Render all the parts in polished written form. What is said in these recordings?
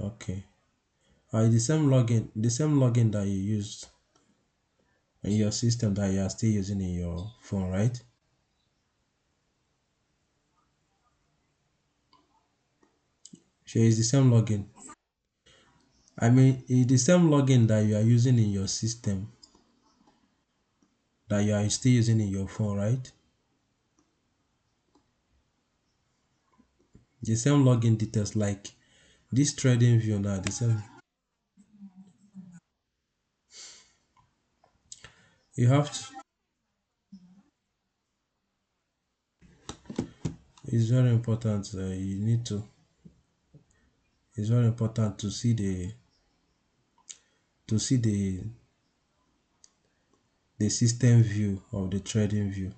Okay. The same login that you used in your system that you are still using in your phone, right? Sure, it's the same login. I mean, it's the same login that you are using in your system that you are still using in your phone, right? The same login details, like this trading view now, the same. You have to. It's very important. You need to. It's very important to see the system view of the trading view,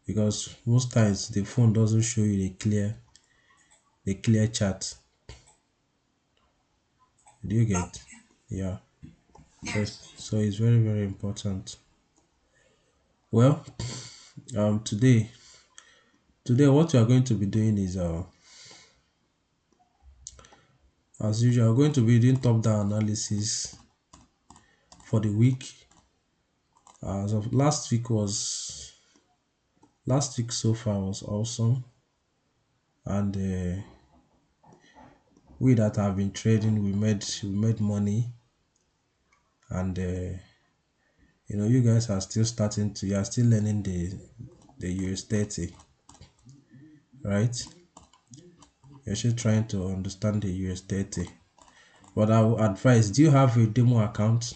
because most times the phone doesn't show you the clear chart. Do you get? Yeah. So it's very very important. Well, today what we are going to be doing is, as usual, we're going to be doing top down analysis for the week. As of last week so far was awesome, and we that have been trading, we made money, and you guys are still you are still learning the US30, right? You're still trying to understand the US30. But I would advise, do you have a demo account,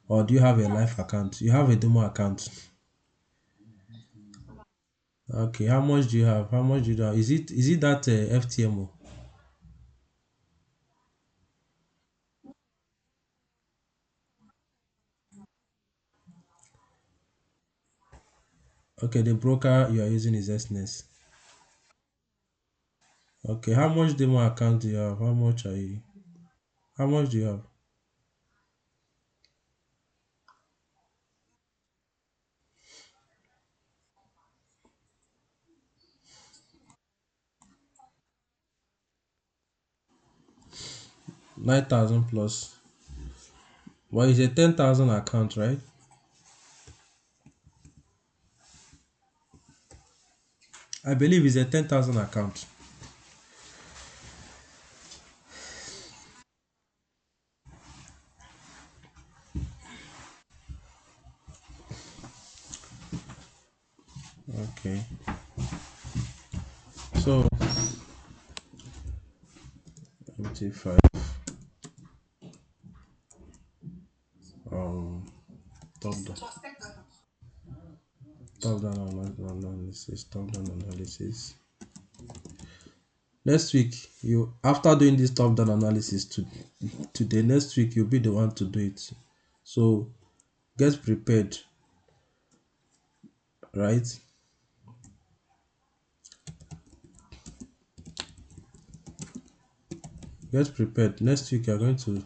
or do you have a live account? You have a demo account. Okay, how much do you have? How much do you have? Is it that FTMO? Okay, the broker you are using is SNES. Okay, how much demo account do you have? How much are you? How much do you have? 9,000 plus. Well, it's a 10,000 account, right? I believe it's a 10,000 account. Okay. So 25. Um, top down, top down analysis. Next week, you after doing this top down analysis today, next week you'll be the one to do it. So get prepared, right? Get prepared. Next week you're going to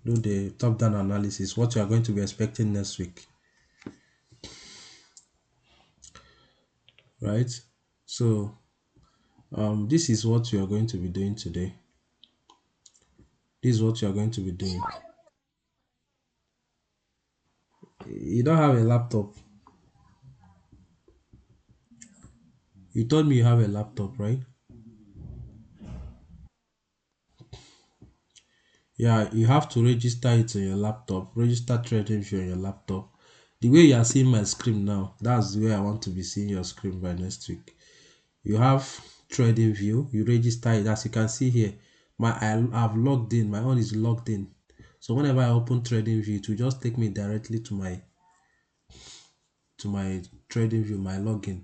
do the top down analysis. What you are going to be expecting next week, right? So this is what you are going to be doing today. This is what you are going to be doing. You don't have a laptop. You told me you have a laptop, right? Yeah, you have to register it on your laptop. Register TradingView on your laptop. The way you are seeing my screen now, that's the way I want to be seeing your screen by next week. You have TradingView. You register it, as you can see here. I've logged in. My own is logged in. So whenever I open TradingView, it will just take me directly to my TradingView, my login.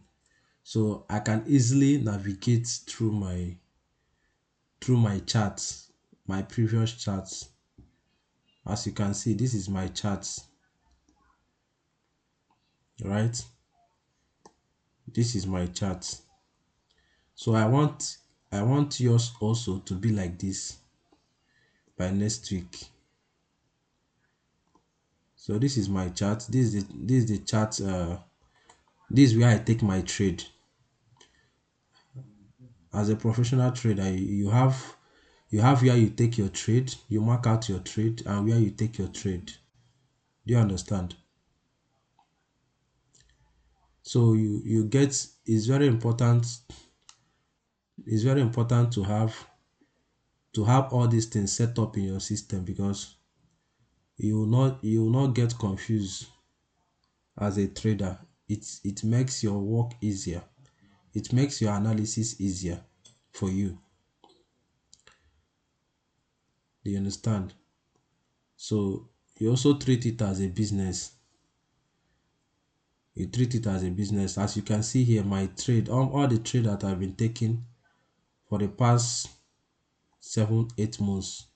So I can easily navigate through my charts, my previous charts. As you can see, this is my charts, right? This is my chart. So I want yours also to be like this by next week. So this is my chart. This is the chart. This is where I take my trade. as a professional trader, you have where you take your trade, you mark out your trade, and where you take your trade. Do you understand? So you get, it's very important to have all these things set up in your system, because you will not get confused as a trader. It makes your work easier. It makes your analysis easier for you. Do you understand? So you also treat it as a business. You treat it as a business. As you can see here, my trade, all the trade that I've been taking for the past 7 8 months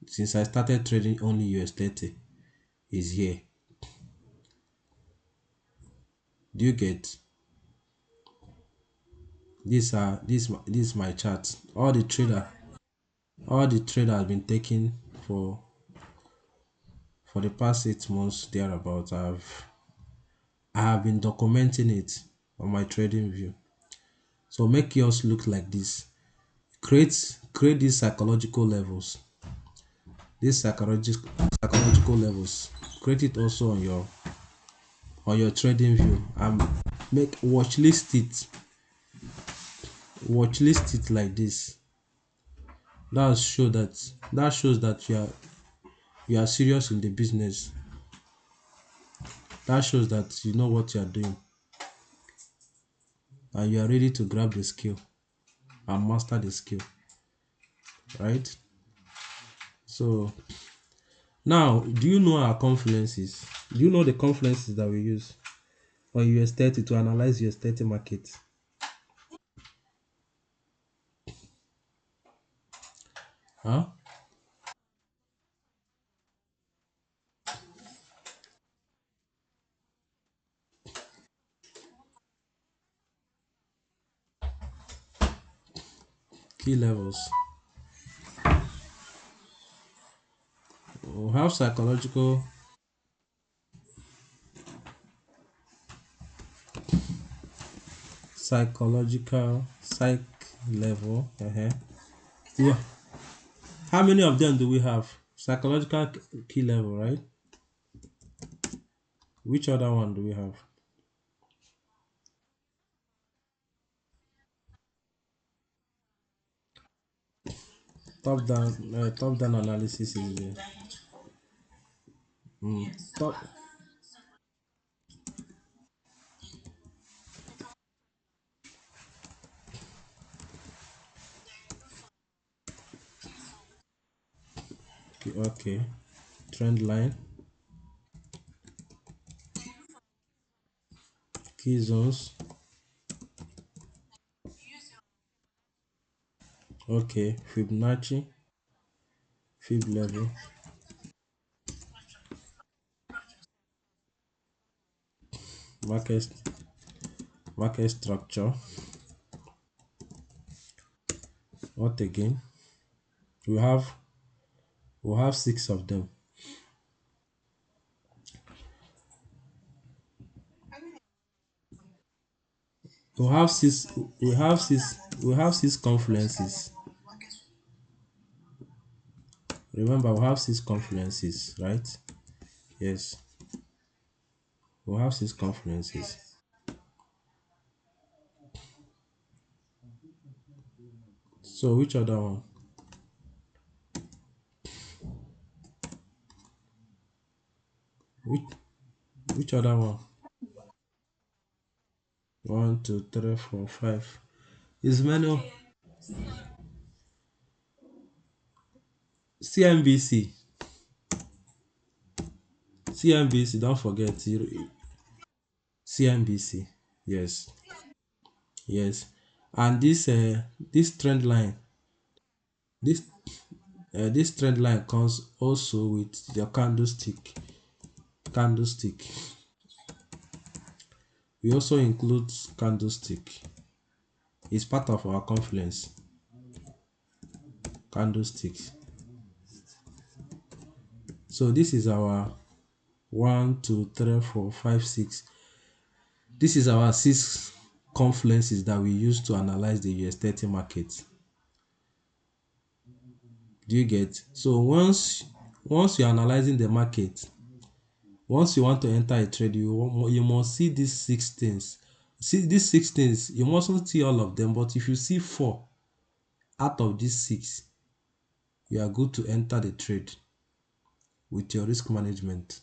since I started trading only US30 is here. Do you get? This is my chart. All the trade I've been taking for the past 8 months thereabout. I have been documenting it on my trading view. So make yours look like this. Create these psychological levels. These psychological levels. Create it also on your trading view, and make watch list it like this. That shows that you are serious in the business. That shows that you know what you are doing, and you are ready to grab the skill and master the skill, right? So now, do you know our confluences? Do you know the confluences that we use on US30 to analyze US30 market? Huh? Key levels. We have psych level. Yeah. How many of them do we have? Psychological key level, right? Which other one do we have? Top down analysis is the top. Okay. Trend line, key zones. Okay. Fibonacci, fib level, market market structure. What again? We have we have six of them. We have six. We have six confluences. Remember, we have six confluences, right? Yes, we have six confluences. So which other one? Which which other one? One, two, three, four, five. Is many CNBC. CNBC. Don't forget CNBC. Yes, yes. And this trend line. This this trend line comes also with your candlestick. Candlestick. We also include candlestick. It's part of our confluence. Candlesticks. So this is our one, two, three, four, five, six. This is our six confluences that we use to analyze the US30 market. Do you get? So once you're analyzing the market, once you want to enter a trade, you must see these six things. See these six things, you mustn't see all of them, but if you see four out of these six, you are good to enter the trade with your risk management.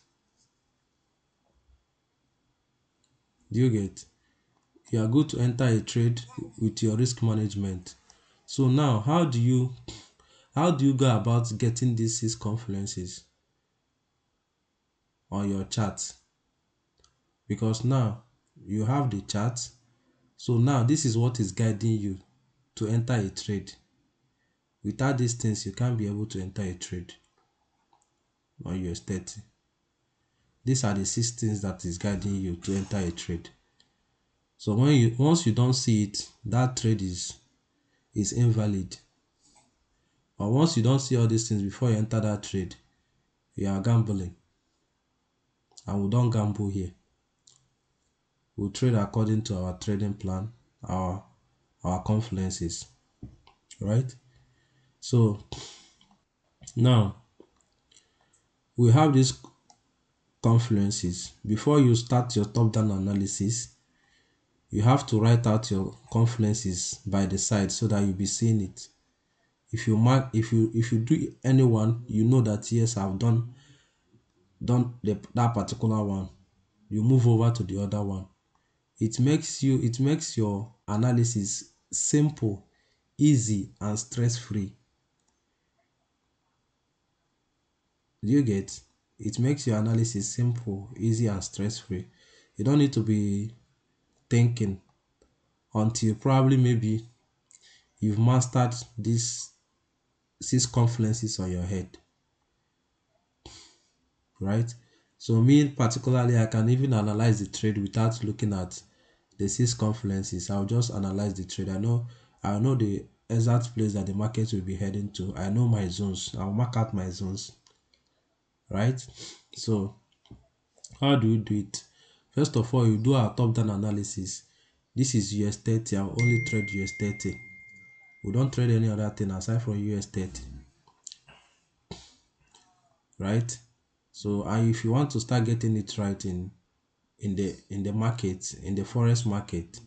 Do you get? You are good to enter a trade with your risk management. So now, how do you go about getting these six confluences on your chart? Because now you have the chart. So now this is what is guiding you to enter a trade. Without these things, you can't be able to enter a trade on US30. These are the six things that is guiding you to enter a trade. So once you don't see it, that trade is invalid. Or once you don't see all these things before you enter that trade, you are gambling. And we don't gamble here. We trade according to our trading plan, our confluences, right? So now we have these confluences. Before you start your top-down analysis, you have to write out your confluences by the side so that you'll be seeing it. If you mark, if you do any one, you know that yes, I've that particular one. You move over to the other one. It makes your analysis simple, easy, and stress-free. Do you get? It makes your analysis simple, easy, and stress-free. You don't need to be thinking until probably maybe you've mastered these six confluences on your head, right? So me particularly, I can even analyze the trade without looking at the six confluences. I'll just analyze the trade. I know the exact place that the market will be heading to. I know my zones. I'll mark out my zones, right? So how do you do it? First of all, you do our top-down analysis. This is US30. I'll only trade US30. We don't trade any other thing aside from US30, right? So and if you want to start getting it right in the market, in the forex market,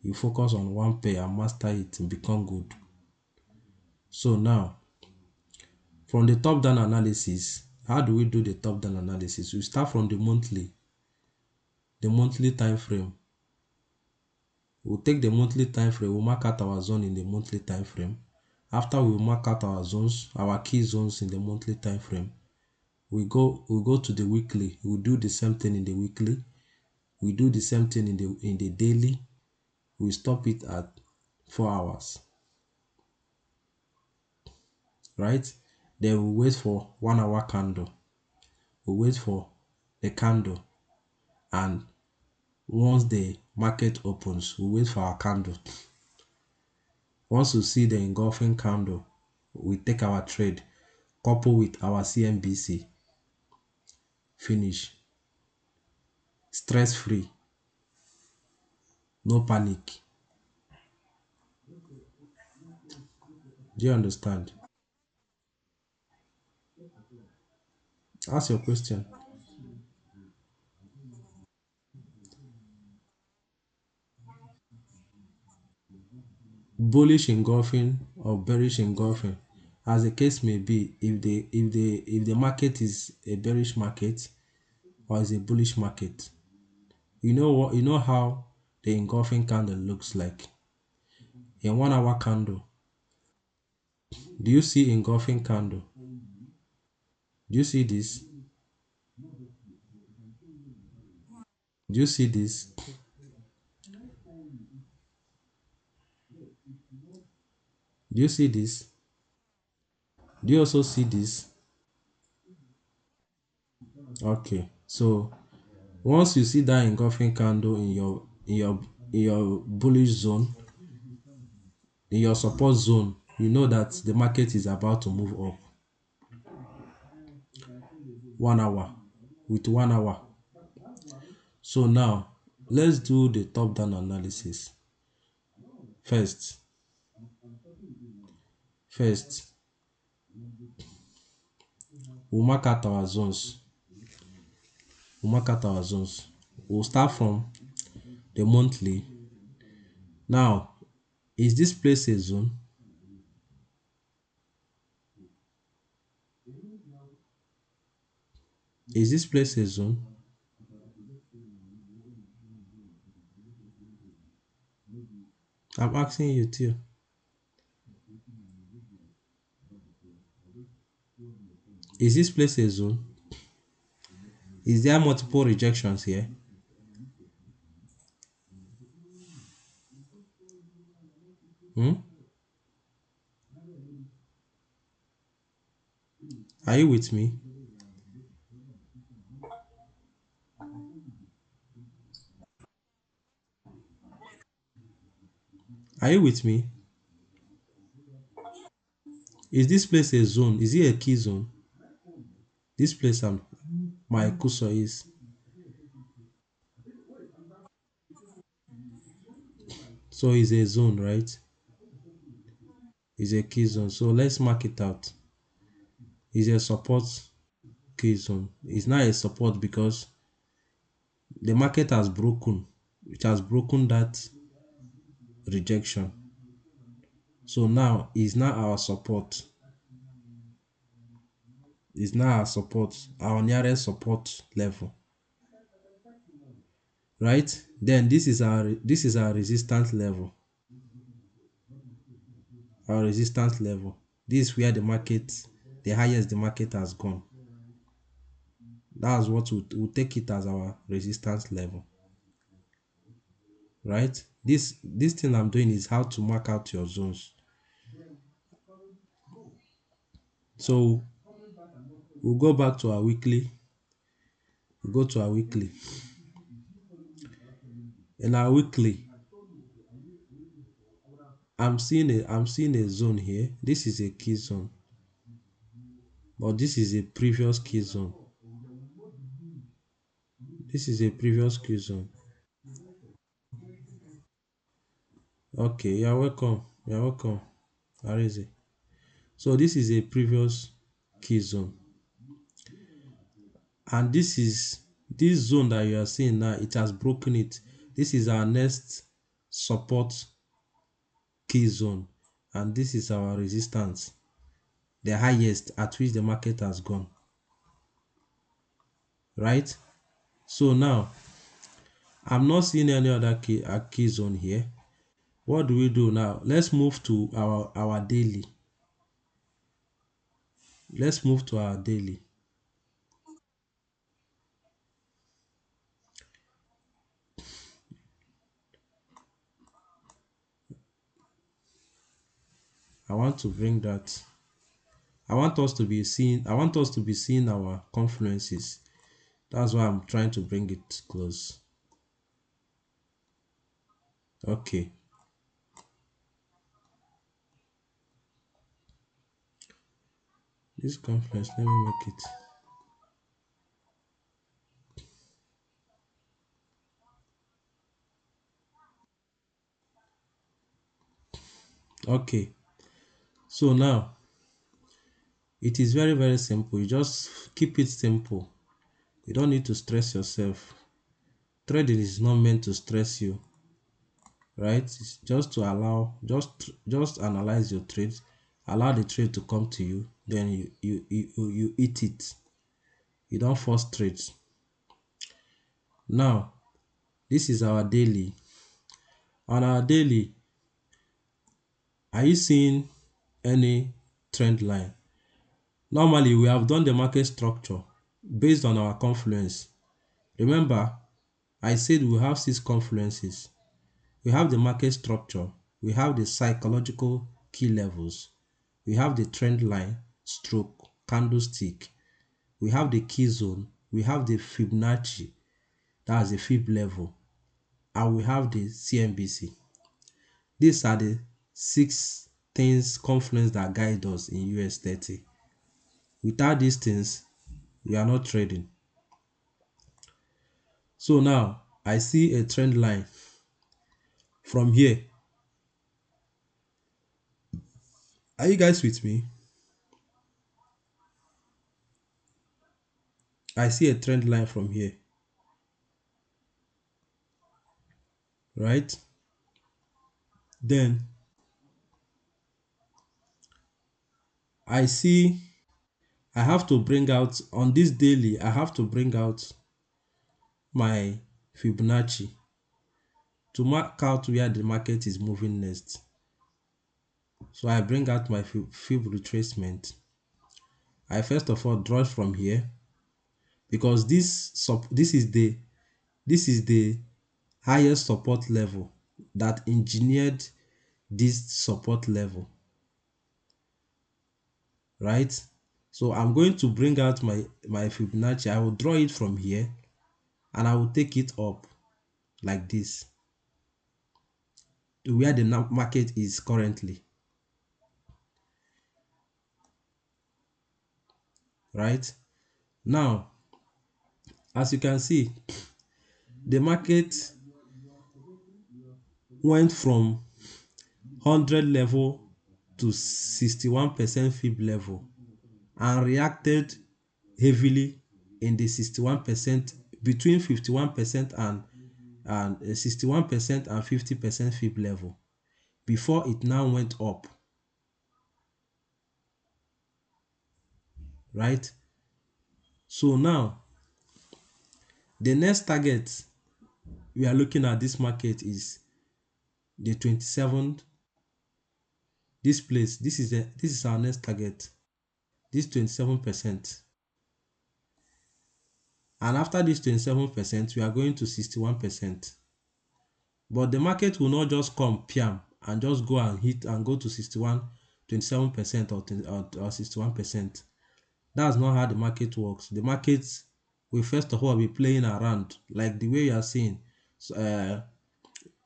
you focus on one pair and master it and become good. So now, from the top-down analysis, how do we do the top-down analysis? We start from the monthly time frame. We'll take the monthly time frame, we'll mark out our zone in the monthly time frame. After we mark out our zones, our key zones in the monthly time frame, we go to the weekly. We'll do the same thing in the weekly. We do the same thing in the daily. We stop it at 4 hours, right? Then we wait for 1 hour candle. We wait for the candle, and once the market opens, we wait for our candle. Once we see the engulfing candle, we take our trade, couple with our CNBC. Finish. Stress free. No panic. Do you understand? Ask your question. Bullish engulfing or bearish engulfing, as the case may be, if the market is a bearish market or is a bullish market, how the engulfing candle looks like. In 1 hour candle, do you see engulfing candle? Do you see this? Do you see this? Do you see this? Do you also see this? Okay, so once you see that engulfing candle in your bullish zone, in your support zone, you know that the market is about to move up. 1 hour, with 1 hour. So now let's do the top down analysis. First first we'll mark out our zones. We'll start from the monthly. Now, is this place a zone? Is this place a zone? I'm asking you too. Is this place a zone? Is there multiple rejections here? Hmm? Are you with me? Are you with me? Is this place a zone? Is it a key zone? This place my cursor is. So it's a zone, right? It's a key zone. So let's mark it out. It's a support key zone. It's not a support because the market has broken. It has broken that rejection. So now it's not our support. It's not our support, our nearest support level, right? Then this is our resistance level. Our resistance level. This is where the highest the market has gone. That's what we'll take it as our resistance level, right? This thing I'm doing is how to mark out your zones. So we'll go back to our weekly. We'll go to our weekly. In our weekly, I'm seeing a zone here. This is a key zone, but this is a previous key zone. This is a previous key zone. Okay, you're welcome. You're welcome. Areze. So this is a previous key zone, and this zone that you are seeing now. It has broken it. This is our next support key zone, and this is our resistance, the highest at which the market has gone. Right. So now I'm not seeing any other key zone here. What do we do now? Let's move to our daily. Let's move to our daily. I want to bring that. I want us to be seeing our confluences. That's why I'm trying to bring it close. Okay. This confluence, let me make it. Okay. So now it is very, very simple. You just keep it simple. You don't need to stress yourself. Trading is not meant to stress you, right? It's just to allow, just analyze your trade, allow the trade to come to you, then you eat it. You don't force trades. Now, this is our daily. On our daily, are you seeing any trend line? Normally, we have done the market structure based on our confluence. Remember, I said we have 6 confluences. We have the market structure, we have the psychological key levels, we have the trend line, stroke, candlestick, we have the key zone, we have the Fibonacci, that's the Fib level, and we have the CNBC. These are the 6 things confluence that guide us in US30. Without these things, we are not trading. So now, I see a trend line from here. Are you guys with me? I see a trend line from here, right? Then I see I have to bring out on this daily, I have to bring out my Fibonacci to mark out where the market is moving next. So I bring out my Fib retracement. I first of all draw from here because this is the highest support level that engineered this support level, right? So I'm going to bring out my Fibonacci. I will draw it from here and I will take it up like this to where the market is currently, right? Now, as you can see, the market went from 100 level to 61% fib level and reacted heavily in the 61%, between 51% and 61% and 50% fib level before it now went up, right? So now the next target we are looking at this market is the 27, this place. This is our next target, this 27%. And after this 27%, we are going to 61%. But the market will not just come piam and just go and hit and go to 61, 27% or 61%. That's not how the market works. The market will first of all be playing around like the way you are seeing. So,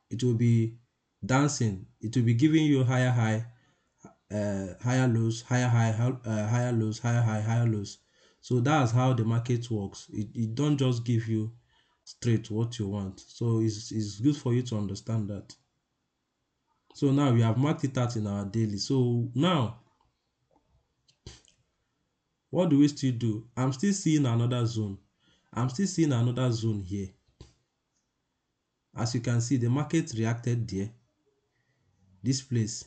it will be dancing. It will be giving you higher high, higher lows, higher high, higher lows, higher high, higher lows. So that's how the market works. It don't just give you straight what you want. So it's good for you to understand that. So now we have marked it out in our daily. So now, what do we still do? I'm still seeing another zone. I'm still seeing another zone here. As you can see, the market reacted there. This place.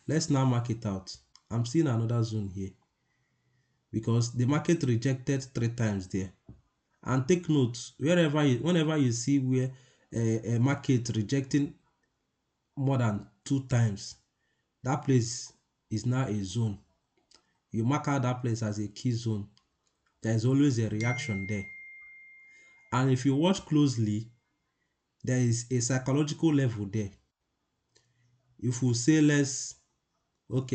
Let's now mark it out. I'm seeing another zone here because the market rejected 3 times there. And take note, whenever you see where a market rejecting more than 2 times, that place is now a zone. You mark out that place as a key zone. There is always a reaction there. And if you watch closely, there is a psychological level there. If we say let's mark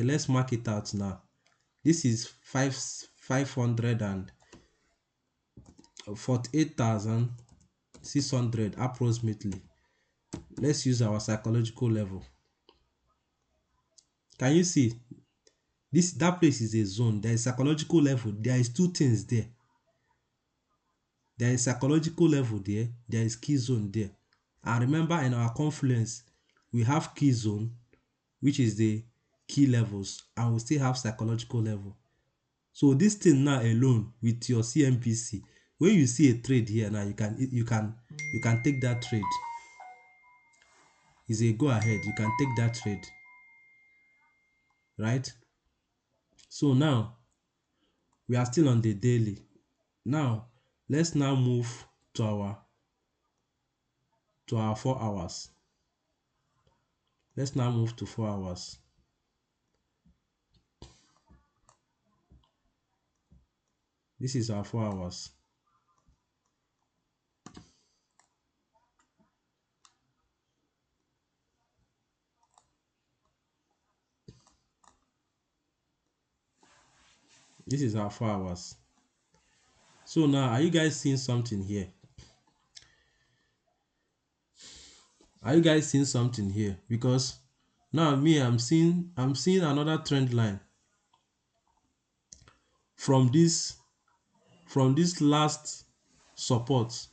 it out now. This is 548,600 approximately. Let's use our psychological level. Can you see that place is a zone? There is psychological level. There is two things there. There is psychological level there. There is key zone there. And remember, in our confluence, we have key zone, which is the key levels, and we still have psychological level. So this thing now alone with your CMPC, when you see a trade here now, you can take that trade. Is a go ahead. You can take that trade, right? So now we are still on the daily. Now let's now move to our 4 hours. Let's now move to 4 hours. This is our 4 hours. This is our 4 hours. So now, are you guys seeing something here? Are you guys seeing something here? Because now me, I'm seeing another trend line from this last support.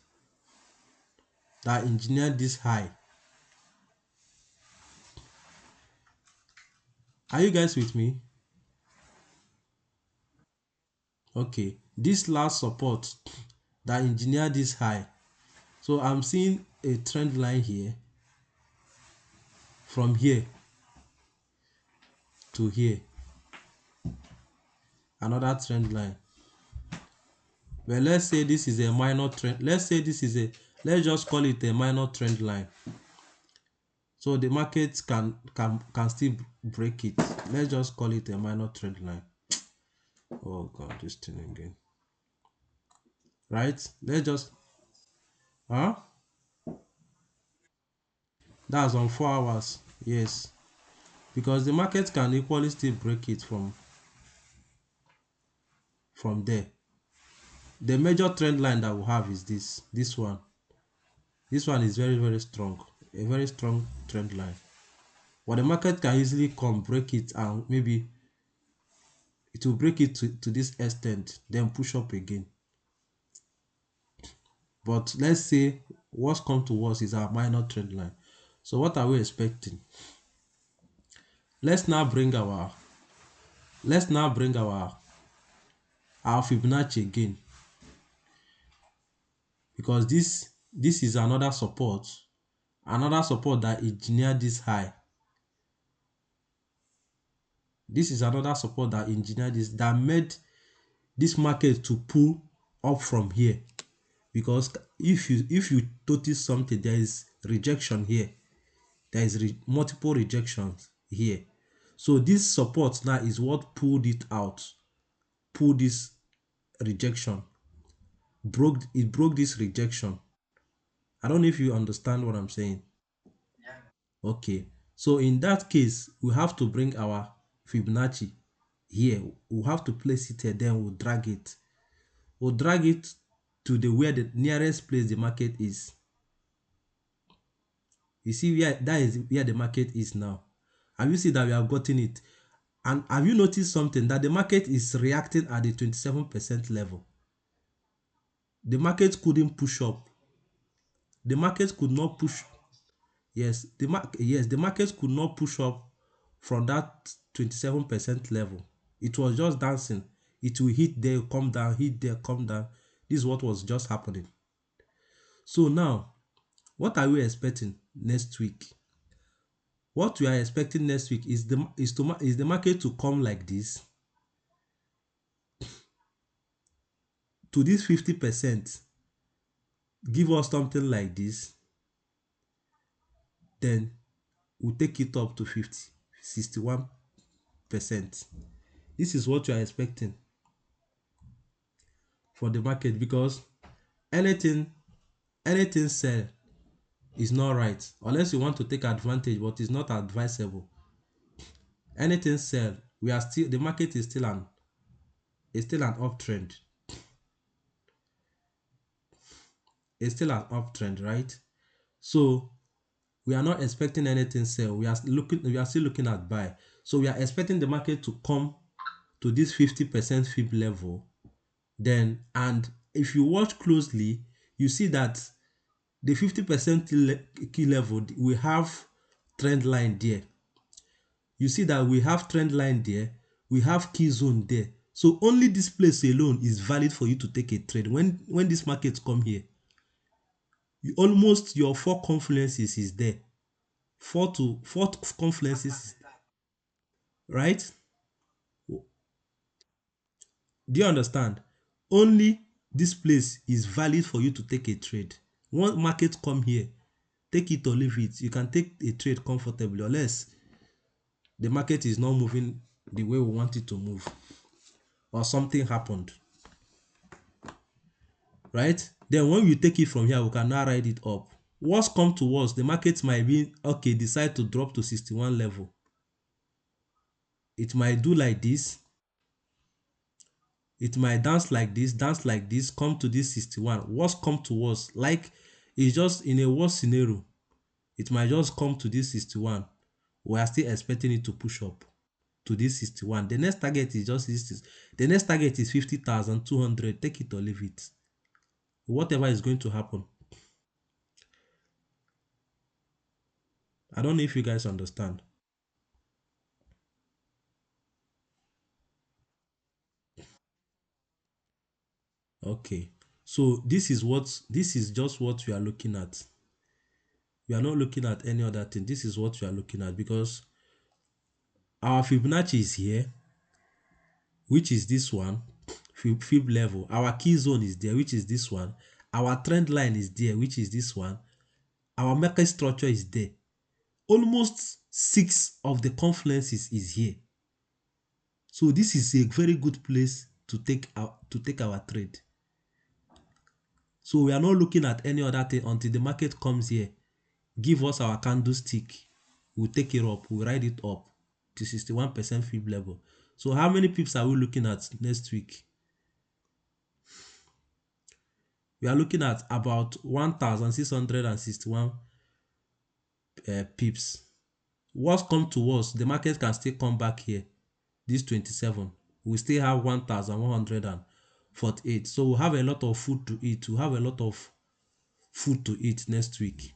that engineered this high. Are you guys with me? Okay, this last support that engineered this high. So I'm seeing a trend line here from here to here, another trend line. But let's say this is a minor trend. Let's just call it a minor trend line. So the market can still break it. Let's just call it a minor trend line. Oh god, this thing again. Right? Let's just huh? That's on 4 hours. Yes. Because the market can equally still break it from there. The major trend line that we have is this one. This one is very, very strong. A very strong trend line. But the market can easily come break it, and maybe it will break it to this extent, then push up again. But let's say what's come to us is our minor trend line. So what are we expecting? Let's now bring our Fibonacci again, because this is another support that engineered this high. This is another support that engineered this, that made this market to pull up from here. Because if you notice something, there is rejection here, there is multiple rejections here. So this support now is what pulled it out, pulled this rejection, broke this rejection. I don't know if you understand what I'm saying. Okay, so in that case we have to bring our Fibonacci here. We have to place it here, then we'll drag it to the where the nearest place the market is. You see where that is where the market is now. Have you seen that we have gotten it? And have you noticed something, that the market is reacting at the 27% level? The market couldn't push up. The market could not push. Yes, the market could not push up from that 27% level. It was just dancing. It will hit there, come down, hit there, come down. This is what was just happening. So now, what are we expecting next week? What we are expecting next week is the market to come like this to this 50%, give us something like this, then we'll take it up to 61%. This is what you are expecting for the market, because anything sell is not right unless you want to take advantage, but it's not advisable. Anything sell, the market is still an uptrend. It's still an uptrend, right? So we are not expecting anything sell. We are still looking at buy. So we are expecting the market to come to this 50% fib level. Then, and if you watch closely, you see that the 50% key level, we have trend line there. You see that we have trend line there, we have key zone there. So only this place alone is valid for you to take a trade. When this market come here, almost your four confluences is there. Four confluences, right? Do you understand? Only this place is valid for you to take a trade. Once market come here, take it or leave it. You can take a trade comfortably, unless the market is not moving the way we want it to move, or something happened, right? Then when you take it from here, we can now ride it up. What's come to us, the market might be okay, decide to drop to 61 level. It might do like this. It might dance like this, come to this 61. What's come to us, like, it's just in a worst scenario, it might just come to this 61. We are still expecting it to push up to this 61. The next target is just this. The next target is 50,200. Take it or leave it. Whatever is going to happen. I don't know if you guys understand. Okay. So this is just what we are looking at. We are not looking at any other thing. This is what we are looking at because our Fibonacci is here, which is this one, fib level. Our key zone is there, which is this one. Our trend line is there, which is this one. Our market structure is there. Almost six of the confluences is here. So this is a very good place to take our trade. So we are not looking at any other thing until the market comes here. Give us our candlestick. We'll take it up. We'll ride it up to 61% fib level. So how many pips are we looking at next week? We are looking at about 1661 pips. Worst come to worst, the market can still come back here. This 27, we still have 1148. So we'll have a lot of food to eat. We'll have a lot of food to eat next week,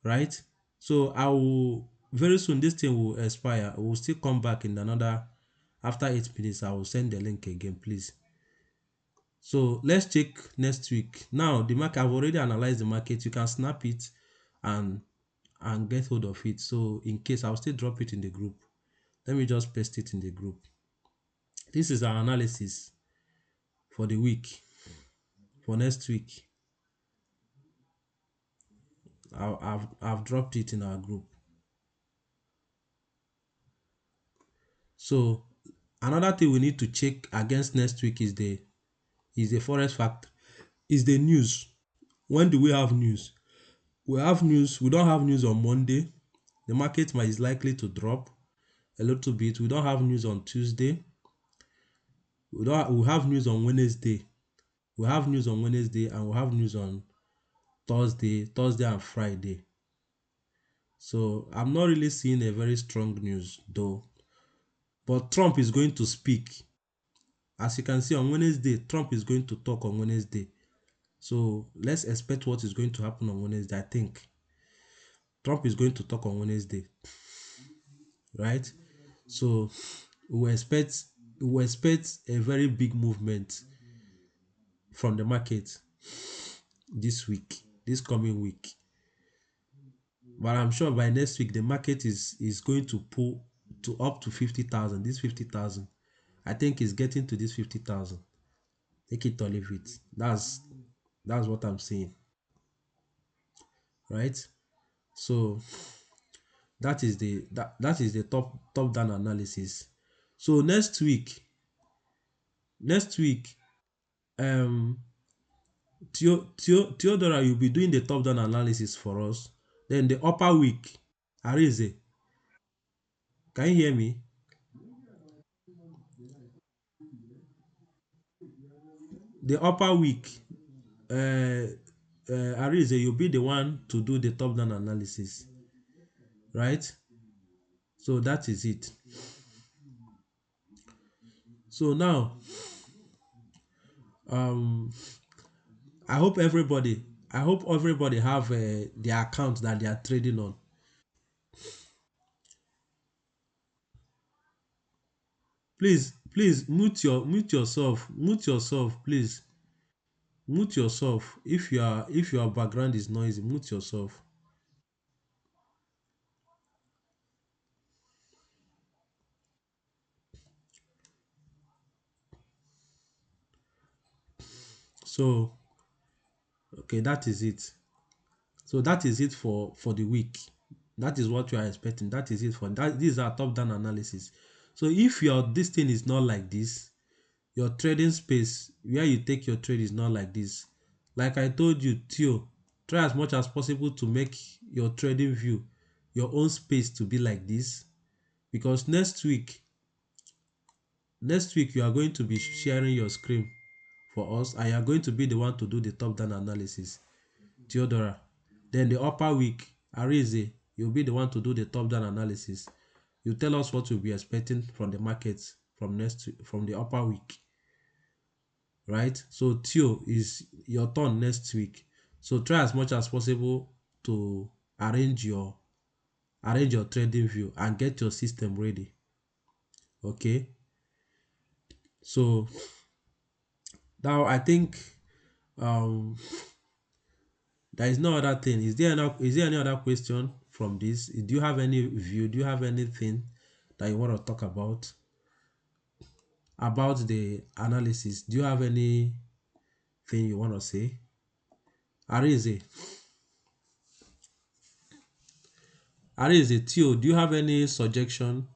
right? So I will very soon this thing will expire. We will still come back in another after 8 minutes. I will send the link again, please. So let's check next week. Now the market, I've already analyzed the market. You can snap it and get hold of it. So in case, I'll still drop it in the group. Let me just paste it in the group. This is our analysis for the week, for next week. I've dropped it in our group. So another thing we need to check against next week is the forex factor, is the news. When do we have news? We have news. We don't have news on Monday. The market is likely to drop a little bit. We don't have news on Tuesday. We have news on Wednesday. We have news on Wednesday and we have news on Thursday and Friday. So I'm not really seeing a very strong news though. But Trump is going to speak. As you can see on Wednesday, Trump is going to talk on Wednesday. So let's expect what is going to happen on Wednesday. I think Trump is going to talk on Wednesday, right? So we expect a very big movement from the market this week, this coming week. But I'm sure by next week the market is going to pull to up to 50,000. This 50,000, I think, is getting to this 50,000. Take it or leave it. That's what I'm saying, right? So that is the top down analysis. So next week, um, Theodora, you'll be doing the top down analysis for us. Then the upper week, Arize, can you hear me? The upper week, Arize, you'll be the one to do the top down analysis, right? So that is it. So now, um, I hope everybody have their account that they are trading on. Please mute yourself, please. Mute yourself. If your background is noisy, mute yourself. So okay, that is it. So that is it for the week. That is what you are expecting. That is it for that. This is our top down analysis. So if your this thing is not like this, your trading space where you take your trade is not like this. Like I told you, Theo, try as much as possible to make your trading view, your own space to be like this. Because next week you are going to be sharing your screen for us and you are going to be the one to do the top down analysis, Theodora. Then the upper week, Arize, you'll be the one to do the top down analysis. You tell us what you'll be expecting from the markets from the upper week, right? So Theo, is your turn next week. So try as much as possible to arrange your trading view and get your system ready. Okay. So now I think um there is no other thing. Is there any other question from this? Do you have any view? Do you have anything that you want to talk about the analysis? Do you have anything you want to say? Arize, Arize, Tio, do you have any suggestion